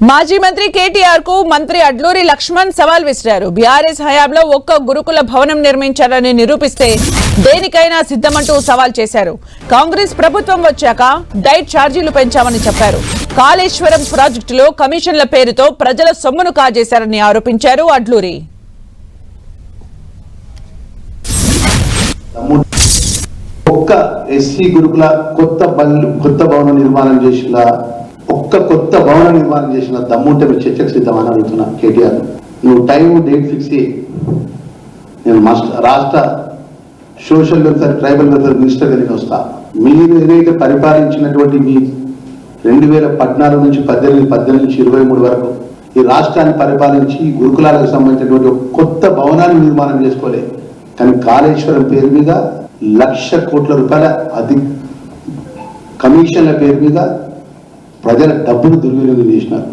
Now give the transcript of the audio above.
మాజీ మంత్రి కేటీఆర్ కు మంత్రి అడ్లూరి లక్ష్మణ్ సవాల్ విసిరారు. బీఆర్ఎస్ హయాంలో ఒక్క గురుకుల భవనం నిర్మించారని నిరూపిస్తే దేనికైనా సిద్ధమంటూ సవాల్ చేశారు. కాంగ్రెస్ ప్రభుత్వం వచ్చాక డైట్ ఛార్జీలు పెంచామని చెప్పారు. కాళేశ్వరం ప్రాజెక్టులో కమిషన్ల పేరుతో ప్రజల సొమ్మును కాజేశారని ఆరోపించారు అడ్లూరి. ఒక్క ఎస్సీ గురుకుల కొత్త భవన నిర్మాణం చేసిన కొత్త భవన నిర్మాణం చేసిన దమ్ముంటే మీరు చర్చకు సిద్ధమని అడుగుతున్నా. కేటీఆర్, నువ్వు టైం డేట్ ఫిక్స్ చేయి. నేను రాష్ట్ర social welfare tribal welfare minister గారికి వస్తా. మీరు ఏదైతే పరిపాలించినటువంటి మీ 2014 నుంచి 18 నుంచి 23 వరకు ఈ రాష్ట్రాన్ని పరిపాలించి గురుకులాలకు సంబంధించినటువంటి కొత్త భవనాన్ని నిర్మాణం చేసుకోలే. కానీ కాళేశ్వరం పేరు మీద ₹1,00,00,000 కోట్ల కమిషన్ల పేరు మీద ప్రజల డబ్బును దుర్వినియోగం చేసినారు.